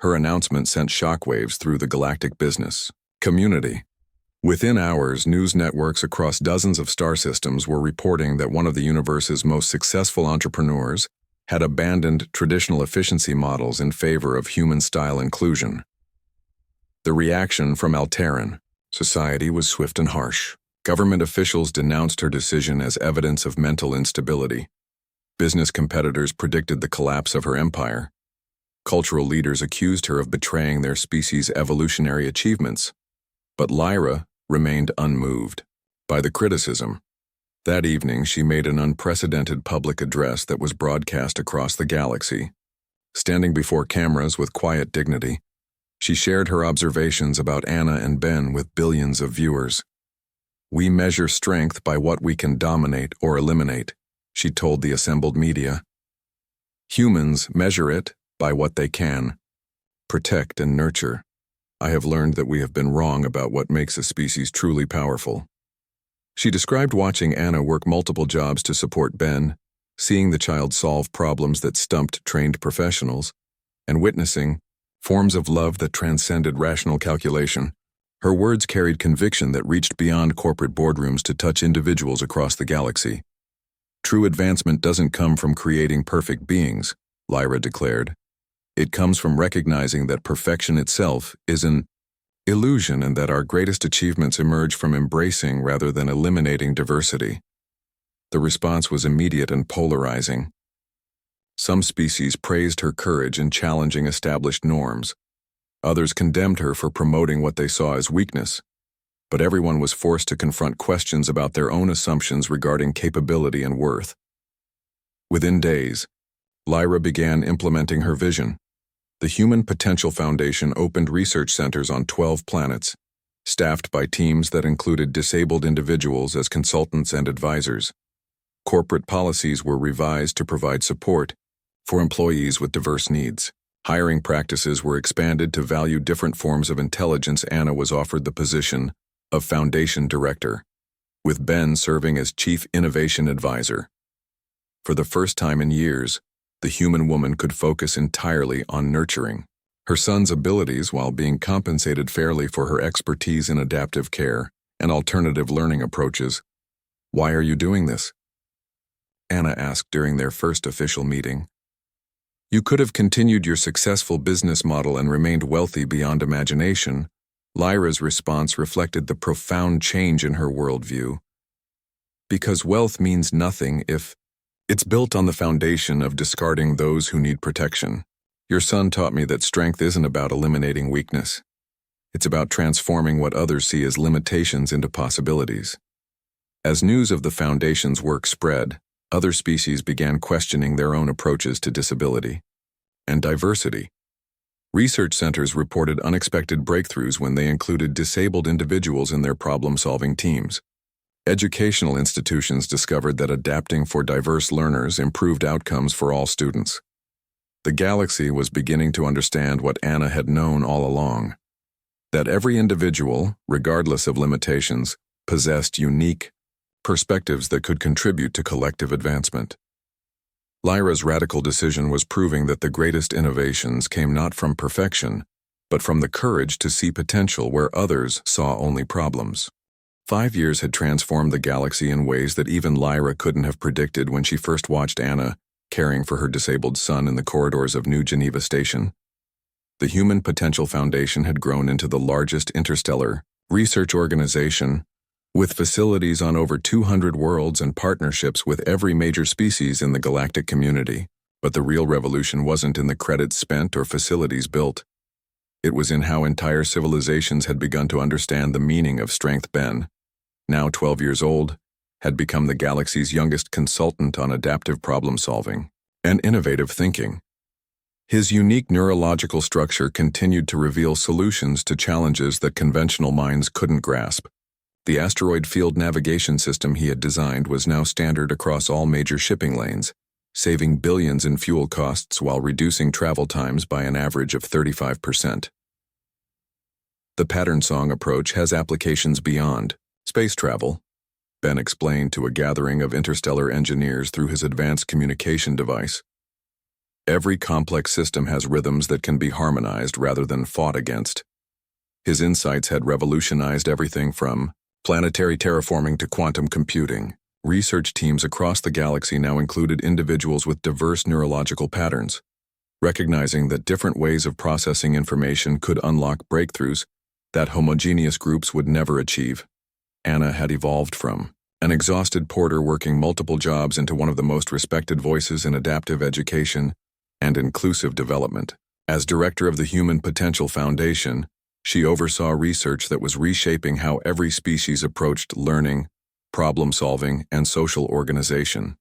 Her announcement sent shockwaves through the galactic business community. Within hours, news networks across dozens of star systems were reporting that one of the universe's most successful entrepreneurs had abandoned traditional efficiency models in favor of human-style inclusion. The reaction from Alteran society was swift and harsh. Government officials denounced her decision as evidence of mental instability. Business competitors predicted the collapse of her empire. Cultural leaders accused her of betraying their species' evolutionary achievements. But Lyra remained unmoved by the criticism. That evening, she made an unprecedented public address that was broadcast across the galaxy. Standing before cameras with quiet dignity, she shared her observations about Anna and Ben with billions of viewers. We measure strength by what we can dominate or eliminate, she told the assembled media. Humans measure it by what they can protect and nurture. I have learned that we have been wrong about what makes a species truly powerful. She described watching Anna work multiple jobs to support Ben, seeing the child solve problems that stumped trained professionals, and witnessing forms of love that transcended rational calculation. Her words carried conviction that reached beyond corporate boardrooms to touch individuals across the galaxy. True advancement doesn't come from creating perfect beings, Lyra declared. It comes from recognizing that perfection itself is an illusion and that our greatest achievements emerge from embracing rather than eliminating diversity. The response was immediate and polarizing. Some species praised her courage in challenging established norms. Others condemned her for promoting what they saw as weakness. But everyone was forced to confront questions about their own assumptions regarding capability and worth. Within days, Lyra began implementing her vision. The Human Potential Foundation opened research centers on 12 planets, staffed by teams that included disabled individuals as consultants and advisors. Corporate policies were revised to provide support for employees with diverse needs. Hiring practices were expanded to value different forms of intelligence. Anna was offered the position of Foundation Director, with Ben serving as Chief Innovation Advisor. For the first time in years, the human woman could focus entirely on nurturing her son's abilities while being compensated fairly for her expertise in adaptive care and alternative learning approaches. "Why are you doing this?" Anna asked during their first official meeting. "You could have continued your successful business model and remained wealthy beyond imagination." Lyra's response reflected the profound change in her worldview. "Because wealth means nothing if it's built on the foundation of discarding those who need protection. Your son taught me that strength isn't about eliminating weakness. It's about transforming what others see as limitations into possibilities." As news of the Foundation's work spread, other species began questioning their own approaches to disability and diversity. Research centers reported unexpected breakthroughs when they included disabled individuals in their problem-solving teams. Educational institutions discovered that adapting for diverse learners improved outcomes for all students. The galaxy was beginning to understand what Anna had known all along: that every individual, regardless of limitations, possessed unique perspectives that could contribute to collective advancement. Lyra's radical decision was proving that the greatest innovations came not from perfection, but from the courage to see potential where others saw only problems. 5 years had transformed the galaxy in ways that even Lyra couldn't have predicted when she first watched Anna caring for her disabled son in the corridors of New Geneva Station. The Human Potential Foundation had grown into the largest interstellar research organization, with facilities on over 200 worlds and partnerships with every major species in the galactic community. But the real revolution wasn't in the credits spent or facilities built. It was in how entire civilizations had begun to understand the meaning of strength. Ben, now 12 years old, had become the galaxy's youngest consultant on adaptive problem-solving and innovative thinking. His unique neurological structure continued to reveal solutions to challenges that conventional minds couldn't grasp. The asteroid field navigation system he had designed was now standard across all major shipping lanes, saving billions in fuel costs while reducing travel times by an average of 35%. The pattern song approach has applications beyond space travel, Ben explained to a gathering of interstellar engineers through his advanced communication device. Every complex system has rhythms that can be harmonized rather than fought against. His insights had revolutionized everything from planetary terraforming to quantum computing. Research teams across the galaxy now included individuals with diverse neurological patterns, recognizing that different ways of processing information could unlock breakthroughs that homogeneous groups would never achieve. Anna had evolved from an exhausted porter working multiple jobs into one of the most respected voices in adaptive education and inclusive development. As director of the Human Potential Foundation, she oversaw research that was reshaping how every species approached learning, problem-solving, and social organization.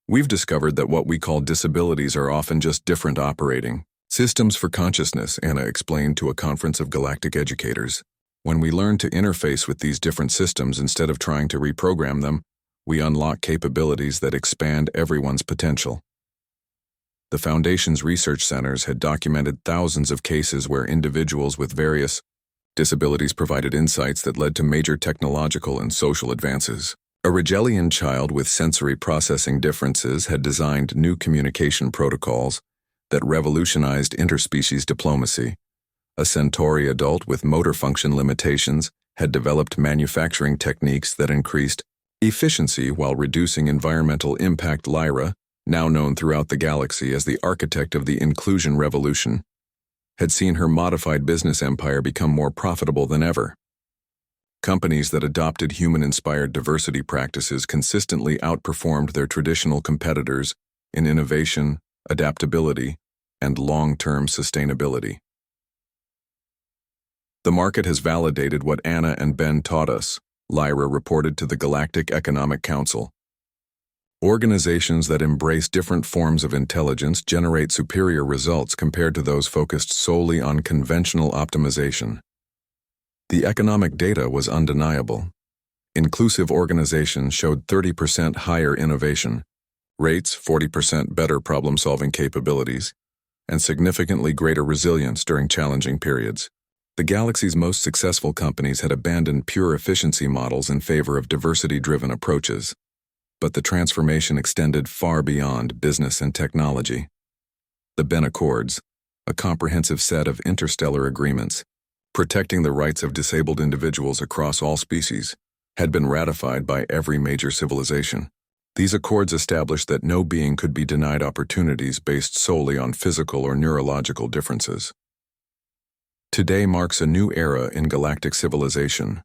"We've discovered that what we call disabilities are often just different operating systems for consciousness," Anna explained to a conference of galactic educators. "When we learn to interface with these different systems instead of trying to reprogram them, we unlock capabilities that expand everyone's potential." The Foundation's research centers had documented thousands of cases where individuals with various disabilities provided insights that led to major technological and social advances. A Rigelian child with sensory processing differences had designed new communication protocols that revolutionized interspecies diplomacy. A Centauri adult with motor function limitations had developed manufacturing techniques that increased efficiency while reducing environmental impact. Lyra, now known throughout the galaxy as the architect of the inclusion revolution, had seen her modified business empire become more profitable than ever. Companies that adopted human-inspired diversity practices consistently outperformed their traditional competitors in innovation, adaptability, and long-term sustainability. "The market has validated what Anna and Ben taught us," Lyra reported to the Galactic Economic Council. "Organizations that embrace different forms of intelligence generate superior results compared to those focused solely on conventional optimization." The economic data was undeniable. Inclusive organizations showed 30% higher innovation rates, 40% better problem-solving capabilities, and significantly greater resilience during challenging periods. The galaxy's most successful companies had abandoned pure efficiency models in favor of diversity-driven approaches. But the transformation extended far beyond business and technology. The Ben Accords, a comprehensive set of interstellar agreements, protecting the rights of disabled individuals across all species, had been ratified by every major civilization. These accords established that no being could be denied opportunities based solely on physical or neurological differences. Today marks a new era in galactic civilization,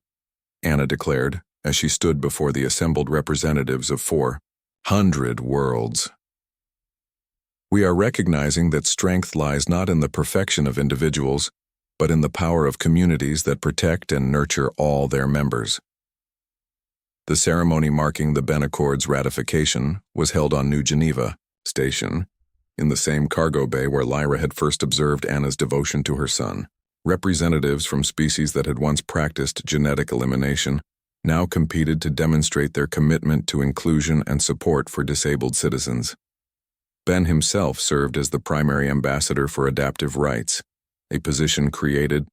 Anna declared as she stood before the assembled representatives of 400 worlds. We are recognizing that strength lies not in the perfection of individuals, but in the power of communities that protect and nurture all their members. The ceremony marking the Ben Accords ratification was held on New Geneva Station, in the same cargo bay where Lyra had first observed Anna's devotion to her son. Representatives from species that had once practiced genetic elimination now competed to demonstrate their commitment to inclusion and support for disabled citizens. Ben himself served as the primary ambassador for adaptive rights, a position created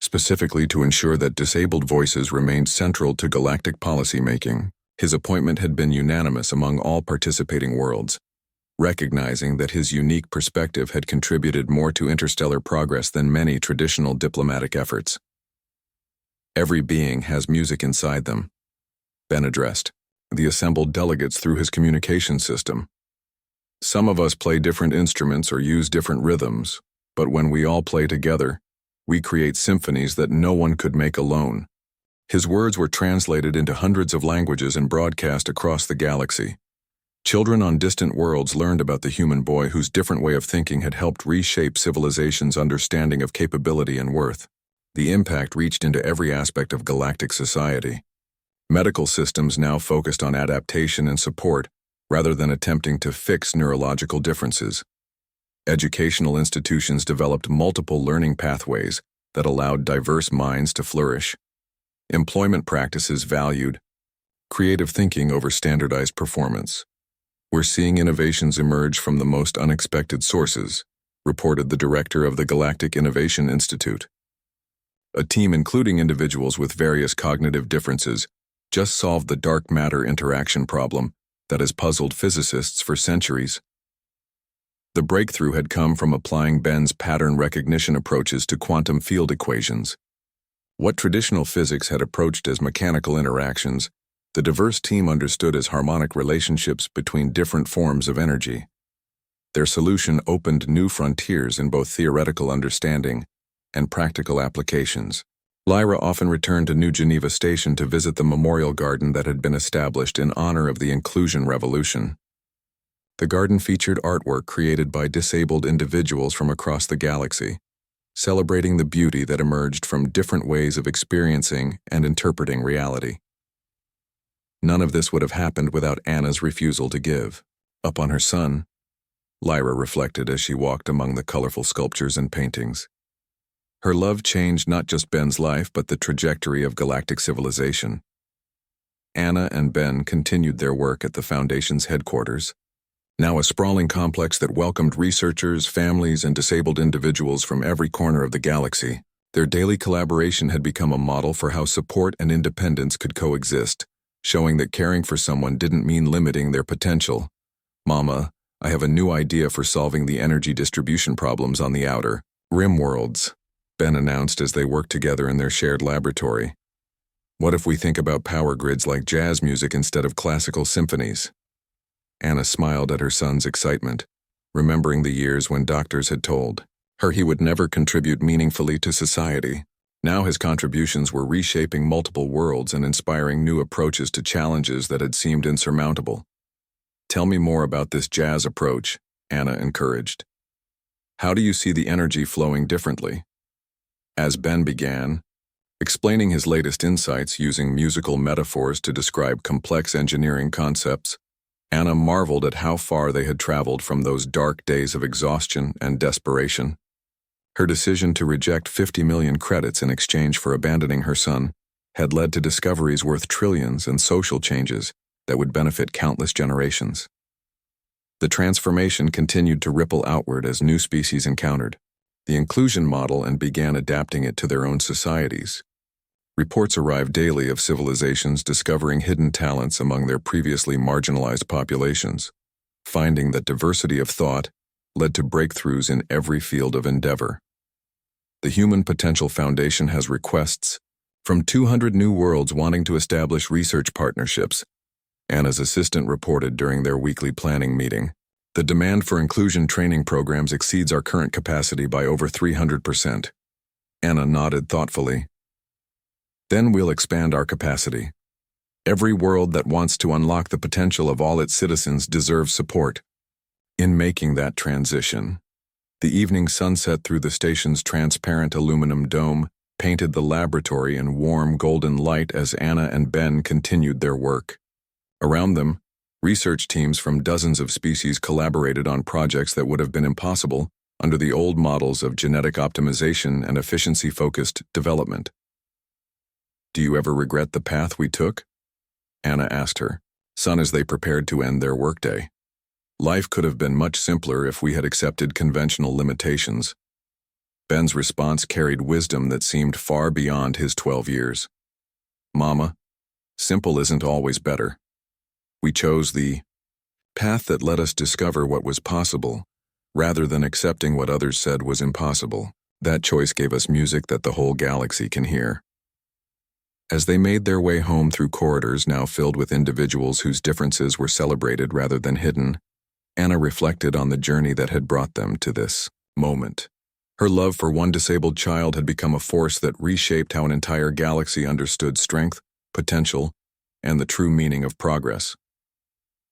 specifically to ensure that disabled voices remained central to galactic policymaking. His appointment had been unanimous among all participating worlds, recognizing that his unique perspective had contributed more to interstellar progress than many traditional diplomatic efforts. Every being has music inside them, Ben addressed the assembled delegates through his communication system. Some of us play different instruments or use different rhythms, but when we all play together, we create symphonies that no one could make alone. His words were translated into hundreds of languages and broadcast across the galaxy. Children on distant worlds learned about the human boy whose different way of thinking had helped reshape civilization's understanding of capability and worth. The impact reached into every aspect of galactic society. Medical systems now focused on adaptation and support, rather than attempting to fix neurological differences. Educational institutions developed multiple learning pathways that allowed diverse minds to flourish. Employment practices valued creative thinking over standardized performance. We're seeing innovations emerge from the most unexpected sources, reported the director of the Galactic Innovation Institute. A team including individuals with various cognitive differences just solved the dark matter interaction problem that has puzzled physicists for centuries. The breakthrough had come from applying Ben's pattern recognition approaches to quantum field equations. What traditional physics had approached as mechanical interactions, the diverse team understood as harmonic relationships between different forms of energy. Their solution opened new frontiers in both theoretical understanding and practical applications. Lyra often returned to New Geneva Station to visit the memorial garden that had been established in honor of the Inclusion Revolution. The garden featured artwork created by disabled individuals from across the galaxy, celebrating the beauty that emerged from different ways of experiencing and interpreting reality. None of this would have happened without Anna's refusal to give up on her son, Lyra reflected as she walked among the colorful sculptures and paintings. Her love changed not just Ben's life but the trajectory of galactic civilization. Anna and Ben continued their work at the Foundation's headquarters, now a sprawling complex that welcomed researchers, families, and disabled individuals from every corner of the galaxy. Their daily collaboration had become a model for how support and independence could coexist, showing that caring for someone didn't mean limiting their potential. Mama, I have a new idea for solving the energy distribution problems on the outer rim worlds, Ben announced as they worked together in their shared laboratory. What if we think about power grids like jazz music instead of classical symphonies? Anna smiled at her son's excitement, remembering the years when doctors had told her he would never contribute meaningfully to society. Now his contributions were reshaping multiple worlds and inspiring new approaches to challenges that had seemed insurmountable. Tell me more about this jazz approach, Anna encouraged. How do you see the energy flowing differently? As Ben began, explaining his latest insights using musical metaphors to describe complex engineering concepts, Anna marveled at how far they had traveled from those dark days of exhaustion and desperation. Her decision to reject 50 million credits in exchange for abandoning her son had led to discoveries worth trillions and social changes that would benefit countless generations. The transformation continued to ripple outward as new species encountered the inclusion model and began adapting it to their own societies. Reports arrived daily of civilizations discovering hidden talents among their previously marginalized populations, finding that diversity of thought led to breakthroughs in every field of endeavor. The Human Potential Foundation has requests from 200 new worlds wanting to establish research partnerships. Anna's assistant reported during their weekly planning meeting. The demand for inclusion training programs exceeds our current capacity by over 300%. Anna nodded thoughtfully. Then we'll expand our capacity. Every world that wants to unlock the potential of all its citizens deserves support. In making that transition, the evening sunset through the station's transparent aluminum dome painted the laboratory in warm golden light as Anna and Ben continued their work. Around them, research teams from dozens of species collaborated on projects that would have been impossible under the old models of genetic optimization and efficiency-focused development. "Do you ever regret the path we took?" Anna asked her son as they prepared to end their workday. "Life could have been much simpler if we had accepted conventional limitations." Ben's response carried wisdom that seemed far beyond his 12 years. "Mama, simple isn't always better. We chose the path that let us discover what was possible, rather than accepting what others said was impossible. That choice gave us music that the whole galaxy can hear." As they made their way home through corridors now filled with individuals whose differences were celebrated rather than hidden, Anna reflected on the journey that had brought them to this moment. Her love for one disabled child had become a force that reshaped how an entire galaxy understood strength, potential, and the true meaning of progress.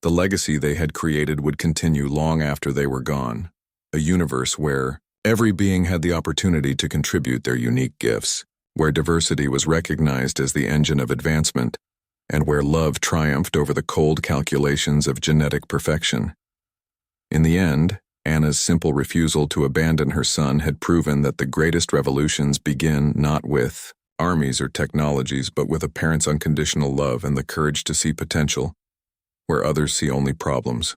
The legacy they had created would continue long after they were gone, a universe where every being had the opportunity to contribute their unique gifts, where diversity was recognized as the engine of advancement, and where love triumphed over the cold calculations of genetic perfection. In the end, Anna's simple refusal to abandon her son had proven that the greatest revolutions begin not with armies or technologies but with a parent's unconditional love and the courage to see potential where others see only problems.